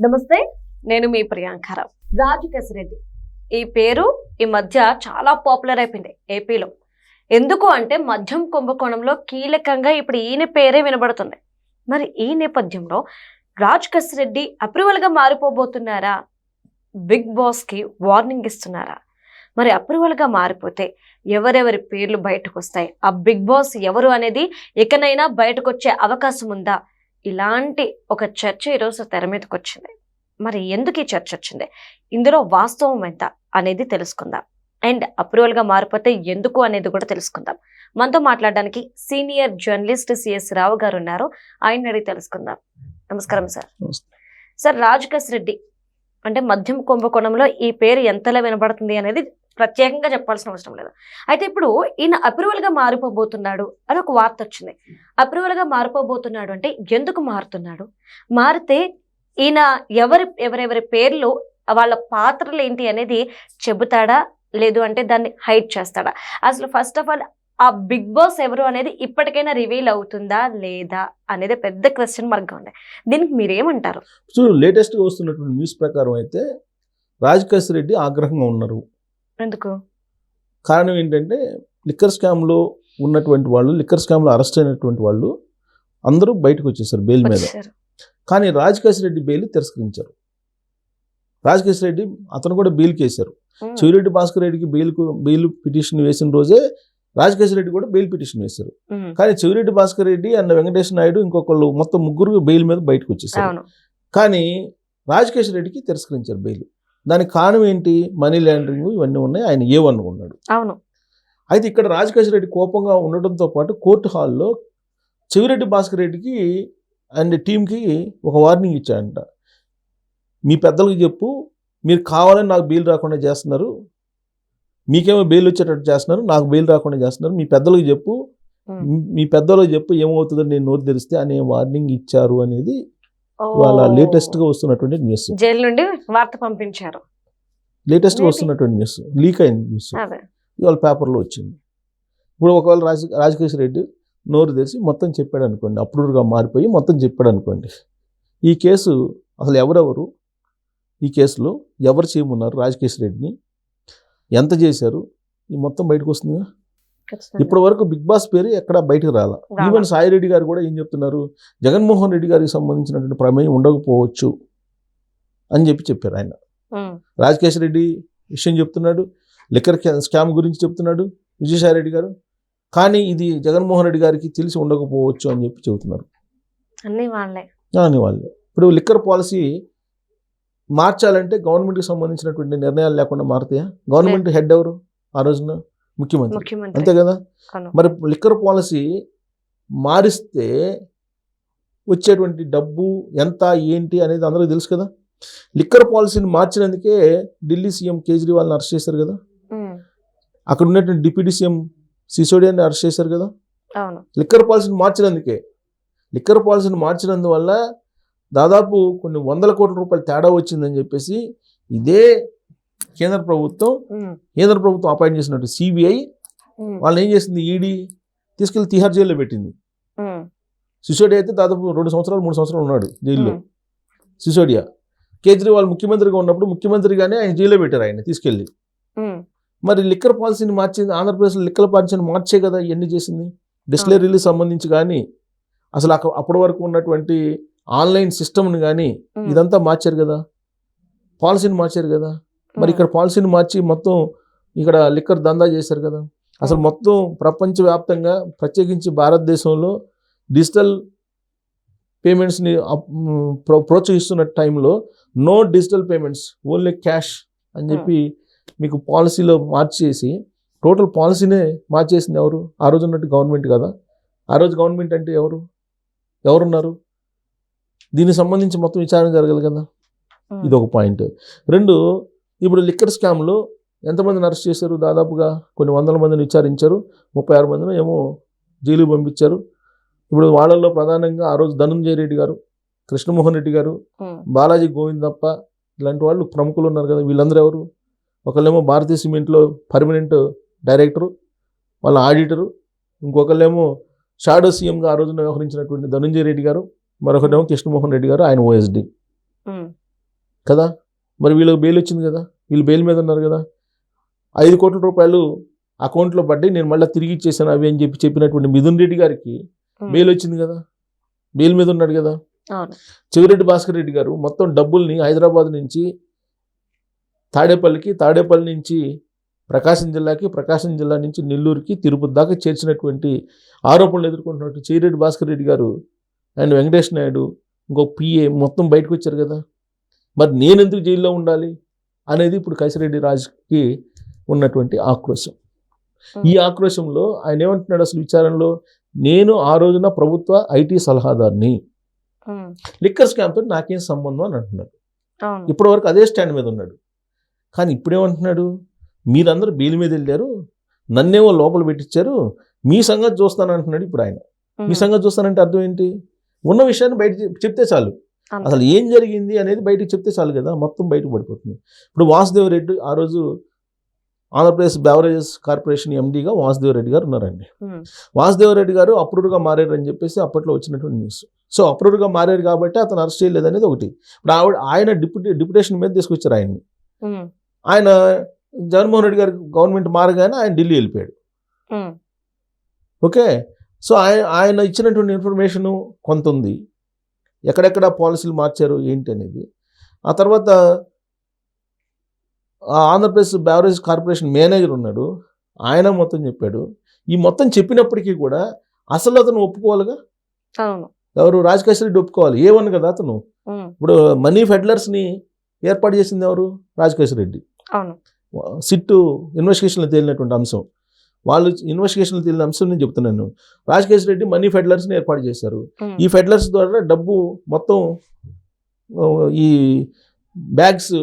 నమస్తే, నేను మీ ప్రియాంకారావు. రాజకేశిరెడ్డి ఈ పేరు ఈ మధ్య చాలా పాపులర్ అయిపోయింది ఏపీలో. ఎందుకు అంటే మద్యం కుంభకోణంలో కీలకంగా ఇప్పుడు ఈయన పేరే వినబడుతుంది. మరి ఈ నేపథ్యంలో రాజకేశిరెడ్డి అప్రూవల్ గా మారిపోబోతున్నారా? బిగ్ బాస్ కి వార్నింగ్ ఇస్తున్నారా? మరి అప్రూవల్ గా మారిపోతే ఎవరెవరి పేర్లు బయటకు వస్తాయి? ఆ బిగ్ బాస్ ఎవరు అనేది ఎక్కడైనా బయటకు వచ్చే అవకాశం ఉందా? ఇలాంటి ఒక చర్చ ఈరోజు తెర మీదకి వచ్చింది. మరి ఎందుకు ఈ చర్చ వచ్చింది, ఇందులో వాస్తవం ఎంత అనేది తెలుసుకుందాం. అండ్ అప్రూవల్ గా మారిపోతే ఎందుకు అనేది కూడా తెలుసుకుందాం. మనతో మాట్లాడడానికి సీనియర్ జర్నలిస్ట్ సిఎస్ రావు గారు ఉన్నారు. ఆయన అడిగి తెలుసుకుందాం. నమస్కారం సార్. సార్, రాజకేశిరెడ్డి అంటే మద్యం కుంభకోణంలో ఈ పేరు ఎంతలా వినబడుతుంది అనేది ప్రత్యేకంగా చెప్పాల్సిన అవసరం లేదు. అయితే ఇప్పుడు ఈయన అప్రూవల్ గా మారిపోబోతున్నాడు అని ఒక వార్త వచ్చింది. అప్రూవల్ గా మారిపోబోతున్నాడు అంటే ఎందుకు మారుతున్నాడు? మారితే ఈయన ఎవరెవరి పేర్లు, వాళ్ళ పాత్రలు ఏంటి అనేది చెబుతాడా, లేదు అంటే దాన్ని హైడ్ చేస్తాడా? అసలు ఫస్ట్ ఆఫ్ ఆల్ ఆ బిగ్ బాస్ ఎవరు అనేది ఇప్పటికైనా రివీల్ అవుతుందా లేదా అనేది పెద్ద క్వశ్చన్ మార్క్గా ఉంది. దీనికి మీరేమంటారు? సో లేటెస్ట్గా వస్తున్నటువంటి న్యూస్ ప్రకారం అయితే రాజకేశిరెడ్డి ఆగ్రహంగా ఉన్నారు. ఎందుకు? కారణం ఏంటంటే లిక్కర్ స్కామ్లో ఉన్నటువంటి వాళ్ళు, లిక్కర్ స్కామ్లో అరెస్ట్ అయినటువంటి వాళ్ళు అందరూ బయటకు వచ్చేసారు బెయిల్ మీద. కానీ రాజకేశిరెడ్డి బెయిల్ తిరస్కరించారు. రాజకేశిరెడ్డి అతను కూడా బెయిల్కి వేశారు. చెవిరెడ్డి భాస్కర్ రెడ్డికి బెయిల్ పిటిషన్ వేసిన రోజే రాజకేశిరెడ్డి కూడా బెయిల్ పిటిషన్ వేశారు. కానీ చెవిరెడ్డి భాస్కర్ రెడ్డి అన్న వెంకటేష్ నాయుడు ఇంకొకళ్ళు మొత్తం ముగ్గురు బెయిల్ మీద బయటకు వచ్చేసారు. కానీ రాజకేశిరెడ్డికి తిరస్కరించారు బెయిల్. దానికి కారణం ఏంటి? మనీ లాండరింగ్ ఇవన్నీ ఉన్నాయి. ఆయన A1 ఉన్నాడు. అవును. అయితే ఇక్కడ రాజకేశిరెడ్డి కోపంగా ఉండడంతో పాటు కోర్టు హాల్లో చెవిరెడ్డి భాస్కర్ రెడ్డికి అండ్ టీంకి ఒక వార్నింగ్ ఇచ్చాడంట. మీ పెద్దలకు చెప్పు, మీరు కావాలని నాకు బెయిల్ రాకుండా చేస్తున్నారు, మీకేమో బెయిల్ వచ్చేటట్టు చేస్తున్నారు, నాకు బెయిల్ రాకుండా చేస్తున్నారు, మీ పెద్దలకు చెప్పు, మీ పెద్దలకు చెప్పు ఏమవుతుందని నేను నోరు తెరిస్తే అనే వార్నింగ్ ఇచ్చారు అనేది వాళ్ళ లేటెస్ట్గా వస్తున్నటువంటి న్యూస్. జైలు నుండి వార్త పంపించారు. లేటెస్ట్గా వస్తున్నటువంటి న్యూస్, లీక్ అయిన న్యూస్ ఇవాళ పేపర్లో వచ్చింది. ఇప్పుడు ఒకవేళ రాజకేశిరెడ్డి నోరు తెరిచి మొత్తం చెప్పాడు అనుకోండి, అప్రూవర్గా మారిపోయి మొత్తం చెప్పాడు అనుకోండి, ఈ కేసు అసలు ఎవరెవరు, ఈ కేసులో ఎవరు చేయమన్నారు రాజకేశిరెడ్డిని, ఎంత చేశారు, ఈ మొత్తం బయటకు వస్తుందిగా. ఇప్పటి వరకు బిగ్ బాస్ పేరు ఎక్కడ బయటకు రాలా. ఈవెన్ సాయిరెడ్డి గారు కూడా ఏం చెప్తున్నారు, జగన్మోహన్ రెడ్డి గారికి సంబంధించినటువంటి ప్రమేయం ఉండకపోవచ్చు అని చెప్పారు ఆయన. రాజకేశిరెడ్డి విషయం చెప్తున్నాడు, లిక్కర్ స్కామ్ గురించి చెప్తున్నాడు విజయసాయిరెడ్డి గారు. కానీ ఇది జగన్మోహన్ రెడ్డి గారికి తెలిసి ఉండకపోవచ్చు అని చెబుతున్నారు. అన్ని వాళ్ళే. ఇప్పుడు లిక్కర్ పాలసీ మార్చాలంటే గవర్నమెంట్కి సంబంధించినటువంటి నిర్ణయాలు లేకుండా మారుతాయా? గవర్నమెంట్ హెడ్ ఎవరు ఆ రోజున? ముఖ్యమంత్రి, అంతే కదా. మరి లిక్కర్ పాలసీ మారిస్తే వచ్చేటువంటి డబ్బు ఎంత ఏంటి అనేది అందరికీ తెలుసు కదా. లిక్కర్ పాలసీని మార్చినందుకే ఢిల్లీ సీఎం కేజ్రీవాల్ని అరెస్ట్ చేశారు కదా. అక్కడ ఉన్నటువంటి డిప్యూటీ సీఎం సిసోడియాని అరెస్ట్ చేశారు కదా. లిక్కర్ పాలసీని మార్చినందుకే. లిక్కర్ పాలసీని మార్చినందువల్ల దాదాపు కొన్ని వందల కోట్ల రూపాయలు తేడా వచ్చిందని చెప్పేసి ఇదే కేంద్ర ప్రభుత్వం అపాయింట్ చేసినట్టు సిబిఐ వాళ్ళని ఏం చేసింది, ఈడీ తీసుకెళ్లి తిహార్ జైల్లో పెట్టింది. సిసోడియా అయితే దాదాపు 2 సంవత్సరాలు 3 సంవత్సరాలు ఉన్నాడు జైల్లో. సిసోడియా కేజ్రీవాల్ ముఖ్యమంత్రిగా ఉన్నప్పుడు ముఖ్యమంత్రిగానే ఆయన జైల్లో పెట్టారు ఆయన తీసుకెళ్ళి. మరి లిక్కర్ పాలసీని మార్చింది ఆంధ్రప్రదేశ్లో. లిక్కర్ పాలసీని మార్చే కదా ఇవన్నీ చేసింది. డిస్టిలరీలకు సంబంధించి కానీ అసలు అప్పటి వరకు ఉన్నటువంటి ఆన్లైన్ సిస్టమ్ని కానీ ఇదంతా మార్చారు కదా, పాలసీని మార్చారు కదా. మరి ఇక్కడ పాలసీని మార్చి మొత్తం ఇక్కడ లిక్కర్ దందా చేశారు కదా. అసలు మొత్తం ప్రపంచవ్యాప్తంగా ప్రత్యేకించి భారతదేశంలో డిజిటల్ పేమెంట్స్ని ప్రోత్సహిస్తున్న టైంలో no digital payments, only cash అని చెప్పి మీకు పాలసీలో మార్చేసి టోటల్ పాలసీనే మార్చేసింది ఎవరు? ఆ రోజు ఉన్నట్టు గవర్నమెంట్ కదా. ఆ రోజు గవర్నమెంట్ అంటే ఎవరున్నారు? దీనికి సంబంధించి మొత్తం విచారణ జరగాలి కదా. ఇది ఒక పాయింట్. 2, ఇప్పుడు లిక్కర్ స్కామ్లో ఎంతమందిని అరెస్ట్ చేశారు? దాదాపుగా కొన్ని వందల మందిని విచారించారు. 36 మందిని ఏమో జైలుకు పంపించారు. ఇప్పుడు వాళ్ళల్లో ప్రధానంగా ఆ రోజు ధనంజయ రెడ్డి గారు, కృష్ణమోహన్ రెడ్డి గారు, బాలాజీ గోవిందప్ప ఇలాంటి వాళ్ళు ప్రముఖులు ఉన్నారు కదా. వీళ్ళందరూ ఎవరు? ఒకళ్ళేమో భారతీయ సిమెంట్లో పర్మనెంట్ డైరెక్టరు, వాళ్ళ ఆడిటరు, ఇంకొకళ్ళేమో షాడో సీఎంగా ఆ రోజున వ్యవహరించినటువంటి ధనంజయ రెడ్డి గారు, మరొకటేమో కృష్ణమోహన్ రెడ్డి గారు, ఆయన OSD. కదా. మరి వీళ్ళకి బెయిల్ వచ్చింది కదా, వీళ్ళు బెయిల్ మీద ఉన్నారు కదా. 5 కోట్ల రూపాయలు అకౌంట్లో పడ్డాయి, నేను మళ్ళీ తిరిగి ఇచ్చేసాను అవి అని చెప్పినటువంటి మిథున్ రెడ్డి గారికి బెయిల్ వచ్చింది కదా, బెయిల్ మీద ఉన్నాడు కదా. చెవిరెడ్డి భాస్కర్ రెడ్డి గారు మొత్తం డబ్బుల్ని హైదరాబాద్ నుంచి తాడేపల్లికి, తాడేపల్లి నుంచి ప్రకాశం జిల్లాకి, ప్రకాశం జిల్లా నుంచి నెల్లూరుకి, తిరుపతి దాకా చేర్చినటువంటి ఆరోపణలు ఎదుర్కొంటున్నట్టు చెవిరెడ్డి భాస్కర్ రెడ్డి గారు అండ్ వెంకటేష్ నాయుడు ఇంకో పిఏ మొత్తం బయటకు వచ్చారు కదా. మరి నేను ఎందుకు జైల్లో ఉండాలి అనేది ఇప్పుడు కసిరెడ్డి రాజుకి ఉన్నటువంటి ఆక్రోశం. ఈ ఆక్రోశంలో ఆయన ఏమంటున్నాడు అసలు విచారణలో, నేను ఆ రోజున ప్రభుత్వ ఐటీ సలహాదారుని, లిక్కర్ స్కామ్ తోటి నాకేం సంబంధం అని అంటున్నాడు. ఇప్పటి వరకు అదే స్టాండ్ మీద ఉన్నాడు. కానీ ఇప్పుడేమంటున్నాడు, మీరందరూ బెయిల్ మీద వెళ్ళారు, నన్నేమో లోపల పెట్టించారు, మీ సంగతి చూస్తానంటున్నాడు. ఇప్పుడు ఆయన మీ సంగతి చూస్తానంటే అర్థం ఏంటి? ఉన్న విషయాన్ని బయట చెప్తే చాలు, అసలు ఏం జరిగింది అనేది బయటకు చెప్తే చాలు కదా, మొత్తం బయటకు పడిపోతుంది. ఇప్పుడు వాసుదేవ్ రెడ్డి ఆ రోజు ఆంధ్రప్రదేశ్ బెవరేజెస్ కార్పొరేషన్ ఎండీగా వాసుదేవ్ రెడ్డి గారు ఉన్నారండి. వాసుదేవ్ రెడ్డి గారు అప్రూవ్డ్గా మారారు అని చెప్పేసి అప్పట్లో వచ్చినటువంటి న్యూస్. సో అప్రూవ్డ్గా మారారు కాబట్టి అతను అరెస్ట్ చేయలేదు అనేది ఒకటి. ఇప్పుడు ఆయన డిప్యుటేషన్ మీద తీసుకొచ్చారు ఆయన్ని. ఆయన జగన్మోహన్ రెడ్డి గారి గవర్నమెంట్ మారగానే ఆయన ఢిల్లీ వెళ్ళిపోయాడు. ఓకే, సో ఆయన ఇచ్చినటువంటి ఇన్ఫర్మేషను కొంత ఉంది, ఎక్కడెక్కడ పాలసీలు మార్చారు ఏంటి అనేది. ఆ తర్వాత ఆంధ్రప్రదేశ్ బెవరేజ్ కార్పొరేషన్ మేనేజర్ ఉన్నాడు, ఆయన మొత్తం చెప్పాడు. ఈ మొత్తం చెప్పినప్పటికీ కూడా అసలు అతను ఒప్పుకోవాలిగా, ఎవరు రాజకేశ్వర రెడ్డి ఒప్పుకోవాలి, ఏమన్నా కదా అతను. ఇప్పుడు మనీ ఫెడ్లర్స్ని ఏర్పాటు చేసింది ఎవరు? రాజకేశ్వర రెడ్డి. సిట్టు ఇన్వెస్టిగేషన్లో తేలినటువంటి అంశం, వాళ్ళు ఇన్వెస్టిగేషన్లో తేలిన అంశం నేను చెప్తున్నాను. రాజకేశ్వర రెడ్డి మనీ ఫెడ్లర్స్ని ఏర్పాటు చేశారు. ఈ ఫెడ్లర్స్ ద్వారా డబ్బు మొత్తం ఈ బ్యాగ్స్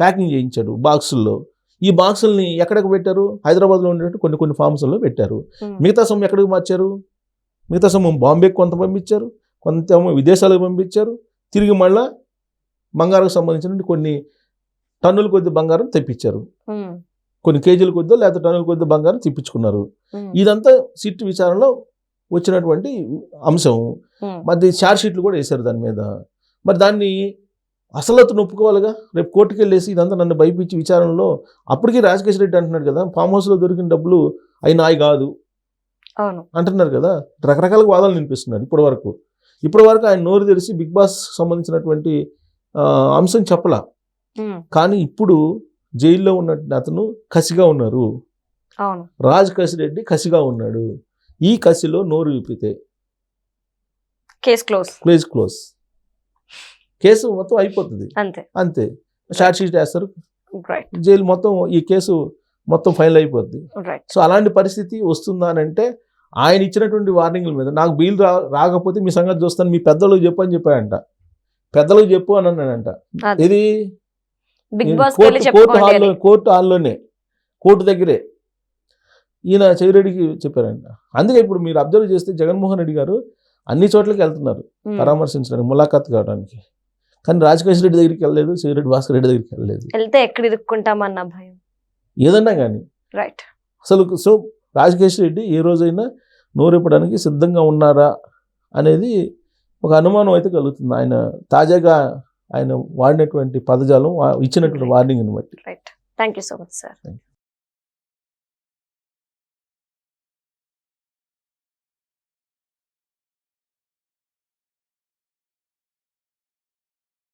ప్యాకింగ్ చేయించాడు బాక్సుల్లో. ఈ బాక్సుల్ని ఎక్కడికి పెట్టారు? హైదరాబాద్లో ఉండేట్టు కొన్ని ఫార్మ్స్లో పెట్టారు. మిగతా సొమ్ము ఎక్కడికి మార్చారు? మిగతా సొమ్ము బాంబేకి కొంత పంపించారు, కొంత విదేశాలకు పంపించారు, తిరిగి మళ్ళా బంగారం సంబంధించిన కొన్ని టన్నుల కొద్ది బంగారం తెప్పించారు, కొన్ని కేజీల కొద్దో లేకపోతే టన్నుల కొద్ది బంగారం తెప్పించుకున్నారు. ఇదంతా సిట్ విచారణలో వచ్చినటువంటి అంశం. మరి ఛార్జ్ షీట్లు కూడా వేశారు దాని మీద. మరి దాన్ని అసలు అతను ఒప్పుకోవాలిగా. రేపు కోర్టుకు వెళ్ళేసి ఇదంతా నన్ను భయపించి విచారణలో, అప్పటికీ రాజకేశ్వర రెడ్డి అంటున్నాడు కదా, ఫామ్ హౌస్లో దొరికిన డబ్బులు అవి నాయి కాదు అంటున్నారు కదా. రకరకాల వాదాలు వినిపిస్తున్నారు. ఇప్పటి వరకు ఆయన నోరు తెరిచి బిగ్ బాస్ సంబంధించినటువంటి అంశం చెప్పలా. కానీ ఇప్పుడు జైల్లో ఉన్నట్టు అతను కసిగా ఉన్నారు. రాజకేశ్వర రెడ్డి కసిగా ఉన్నాడు. ఈ కసిలో నోరు విప్పితే కేసు క్లోజ్, కేసు మొత్తం అయిపోతుంది అంతే. షార్ట్ షీట్ వేస్తారు, జైలు మొత్తం, ఈ కేసు మొత్తం ఫైనల్ అయిపోద్ది. సో అలాంటి పరిస్థితి వస్తుందా అని అంటే ఆయన ఇచ్చినటువంటి వార్నింగ్ల మీద, నాకు బెయిల్ రాకపోతే మీ సంగతి చూస్తాను, మీ పెద్దలకు చెప్పు అని చెప్పాడంట. పెద్దలకు చెప్పు అని అన్నాడంట. ఇది కోర్టు హాల్లోనే, కోర్టు దగ్గరే ఈయన చెవిరెడ్డికి చెప్పారంట. అందుకే ఇప్పుడు మీరు అబ్జర్వ్ చేస్తే జగన్మోహన్ రెడ్డి గారు అన్ని చోట్లకి వెళ్తున్నారు పరామర్శించడానికి, ములాఖాత్ కావడానికి. కానీ రాజకేశ్వర రెడ్డి దగ్గరికి వెళ్ళలేదు, చెవిరెడ్డి భాస్కర్ రెడ్డి దగ్గరికి వెళ్ళలేదు. వెళ్తే ఎక్కడ ఇరుక్కుంటామన్న భయం ఏదన్నా కానీ. రైట్. అసలు సో రాజకేశ్వర రెడ్డి ఏ రోజైనా నోరెప్పడానికి సిద్ధంగా ఉన్నారా అనేది ఒక అనుమానం అయితే కలుగుతుంది. ఆయన తాజాగా ఆయన వాడినటువంటి పదజాలం, ఇచ్చినటువంటి వార్నింగ్ని బట్టి. Right. Thank you so much sir.